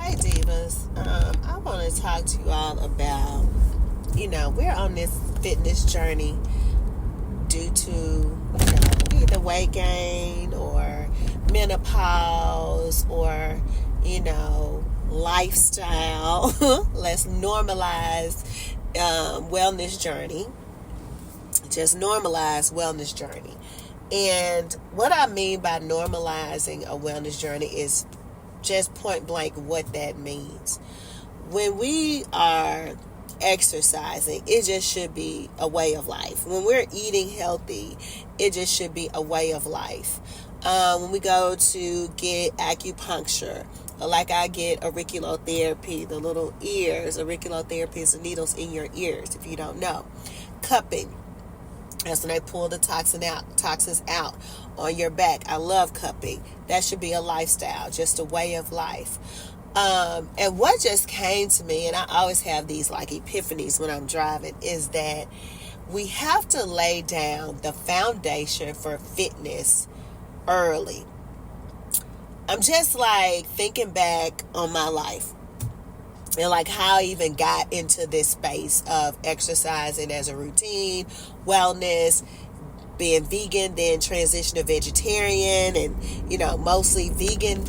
Hey Divas, I want to talk to you all about, we're on this fitness journey due to, either weight gain or menopause or, lifestyle. Let's normalize wellness journey. Just normalize wellness journey. And what I mean by normalizing a wellness journey is just point blank what that means. When we are exercising, it just should be a way of life. When we're eating healthy, it just should be a way of life. When we go to get acupuncture, like I get auriculotherapy, the little ears, auriculotherapy is the needles in your ears, if you don't know. Cupping, that's when they pull the toxins out on your back. I love cupping. That should be a lifestyle, just a way of life. And what just came to me, and I always have these like epiphanies when I'm driving, is that we have to lay down the foundation for fitness early. I'm just like thinking back on my life and like how I even got into this space of exercising as a routine, wellness, being vegan, then transition to vegetarian, and mostly vegan,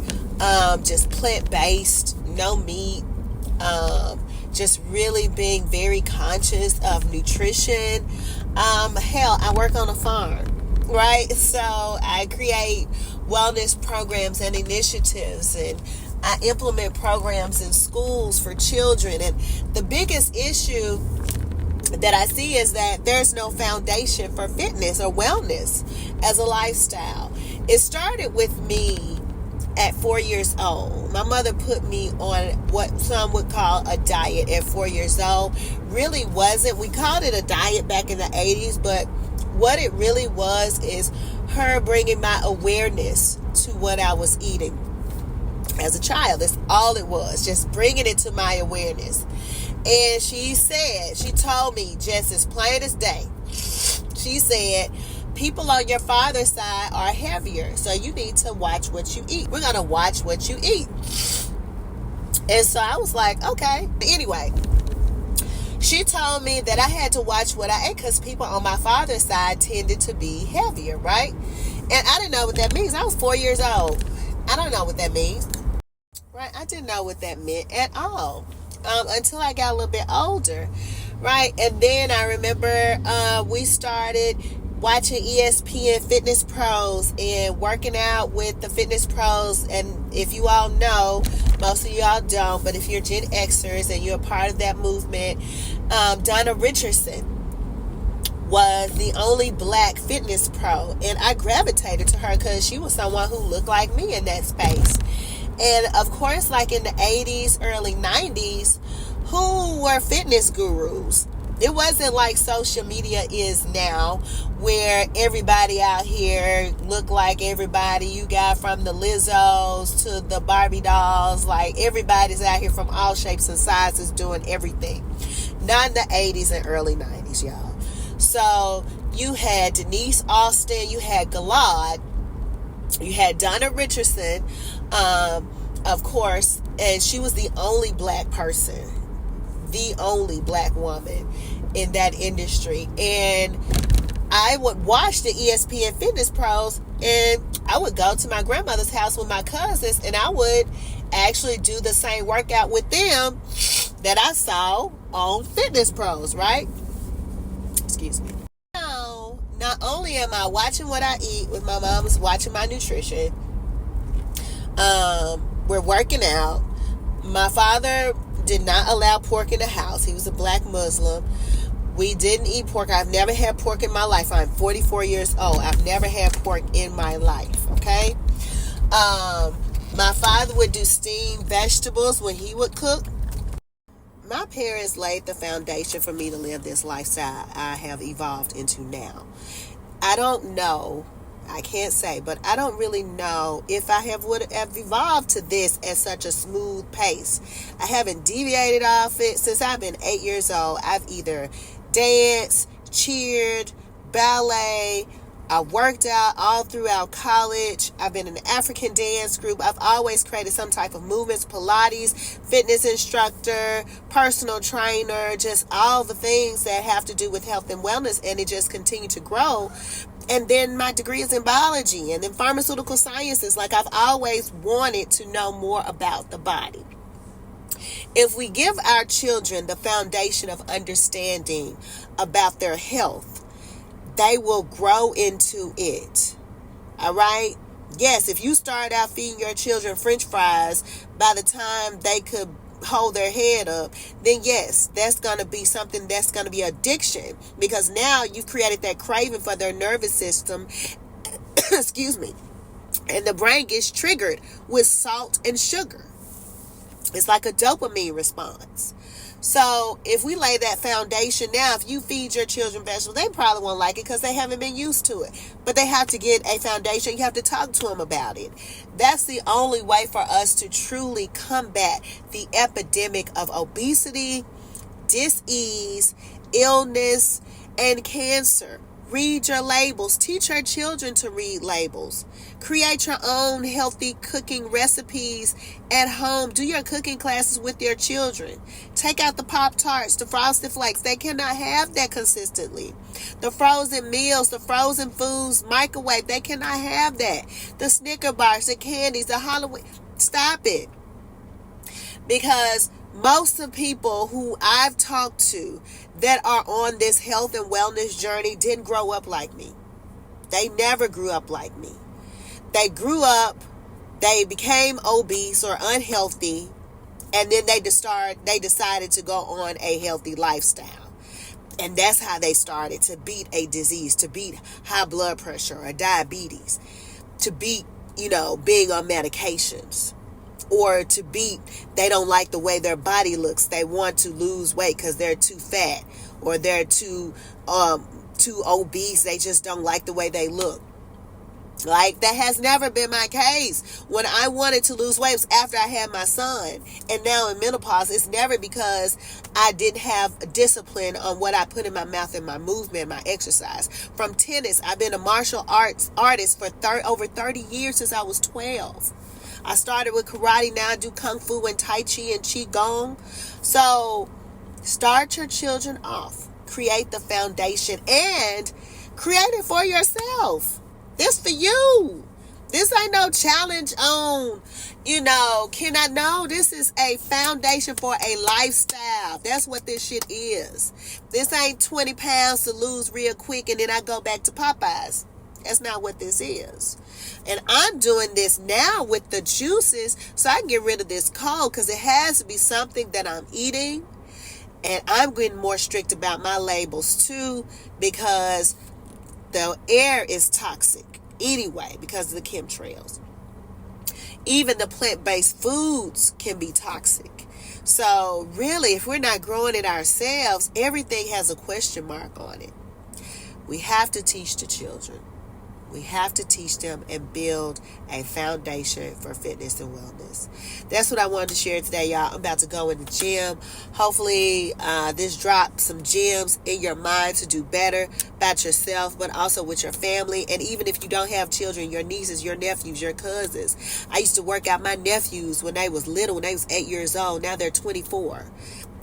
just plant-based, no meat, just really being very conscious of nutrition. Hell, I work on a farm, right? So I create wellness programs and initiatives, and I implement programs in schools for children. And the biggest issue that I see is that there's no foundation for fitness or wellness as a lifestyle. It started with me at 4 years old. My mother put me on what some would call a diet at 4 years old. Really wasn't. We called it a diet back in the 80s, but what it really was is her bringing my awareness to what I was eating as a child. That's all it was, just bringing it to my awareness. And she told me just as plain as day, she said, people on your father's side are heavier, so you need to watch what you eat. We're going to watch what you eat. And so I was like, okay. Anyway, she told me that I had to watch what I ate because people on my father's side tended to be heavier, right? And I didn't know what that means. I was 4 years old. I don't know what that means. Right? I didn't know what that meant at all. Until I got a little bit older, right? And then I remember we started watching ESPN Fitness Pros and working out with the Fitness Pros. And if you all know, most of y'all don't, but if you're Gen Xers and you're a part of that movement, Donna Richardson was the only black fitness pro. And I gravitated to her because she was someone who looked like me in that space. And of course, like in the 80s, early 90s, who were fitness gurus? It wasn't like social media is now, where everybody out here look like everybody. You got from the Lizzos to the Barbie dolls, like everybody's out here from all shapes and sizes doing everything. Not in the 80s and early 90s, y'all. So you had Denise Austin, you had Gilad, you had Donna Richardson, of course, and she was the only black person, the only black woman in that industry. And I would watch the ESPN Fitness Pros, and I would go to my grandmother's house with my cousins, and I would actually do the same workout with them that I saw on Fitness Pros, right? Excuse me. Now, not only am I watching what I eat with my mom, is watching my nutrition. We're working out. My father did not allow pork in the house. He was a black Muslim. We didn't eat pork. I've never had pork in my life. I'm 44 years old. I've never had pork in my life. Okay. My father would do steamed vegetables when he would cook. My parents laid the foundation for me to live this lifestyle I have evolved into now. I don't know, I can't say, but I don't really know if I would have evolved to this at such a smooth pace. I haven't deviated off it since I've been 8 years old. I've either danced, cheered, ballet, I worked out all throughout college. I've been in an African dance group. I've always created some type of movements, Pilates, fitness instructor, personal trainer, just all the things that have to do with health and wellness. And it just continued to grow. And then my degree is in biology and then pharmaceutical sciences. Like, I've always wanted to know more about the body. If we give our children the foundation of understanding about their health, they will grow into it. All right? Yes, if you start out feeding your children French fries, by the time they could hold their head up, then yes, that's going to be something that's going to be addiction, because now you've created that craving for their nervous system. Excuse me. And the brain gets triggered with salt and sugar. It's like a dopamine response. So if we lay that foundation now, if you feed your children vegetables, they probably won't like it because they haven't been used to it. But they have to get a foundation. You have to talk to them about it. That's the only way for us to truly combat the epidemic of obesity, dis-ease, illness, and cancer. Read your labels. Teach your children to read labels. Create your own healthy cooking recipes at home. Do your cooking classes with your children. Take out the Pop-Tarts, the Frosted Flakes. They cannot have that consistently. The frozen meals, the frozen foods, microwave, they cannot have that. The Snicker bars, the candies, the Halloween. Stop it. Because most of the people who I've talked to that are on this health and wellness journey didn't grow up like me. They never grew up like me. They grew up, they became obese or unhealthy, and then they decided to go on a healthy lifestyle. And that's how they started to beat a disease, to beat high blood pressure or diabetes, to beat, being on medications. Or to beat, they don't like the way their body looks. They want to lose weight because they're too fat or they're too obese. They just don't like the way they look. Like, that has never been my case. When I wanted to lose weight, it was after I had my son. And now in menopause, it's never because I didn't have discipline on what I put in my mouth and my movement, my exercise. From tennis, I've been a martial arts artist for over 30 years since I was 12. I started with karate, now I do kung fu and tai chi and qigong. So start your children off. Create the foundation and create it for yourself. This for you. This ain't no challenge on, can I know? This is a foundation for a lifestyle. That's what this shit is. This ain't 20 pounds to lose real quick and then I go back to Popeyes. That's not what this is. And I'm doing this now with the juices so I can get rid of this cold, because it has to be something that I'm eating. And I'm getting more strict about my labels too, because the air is toxic anyway because of the chemtrails. Even the plant-based foods can be toxic. So really, if we're not growing it ourselves, everything has a question mark on it. We have to teach the children. We have to teach them and build a foundation for fitness and wellness. That's what I wanted to share today, y'all. I'm about to go in the gym. Hopefully, this drops some gems in your mind to do better about yourself, but also with your family. And even if you don't have children, your nieces, your nephews, your cousins. I used to work out my nephews when they was little, when they was 8 years old. Now they're 24.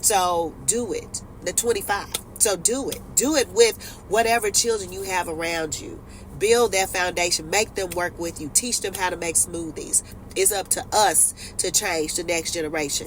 So do it. They're 25. So do it. Do it with whatever children you have around you. Build that foundation. Make them work with you. Teach them how to make smoothies. It's up to us to change the next generation.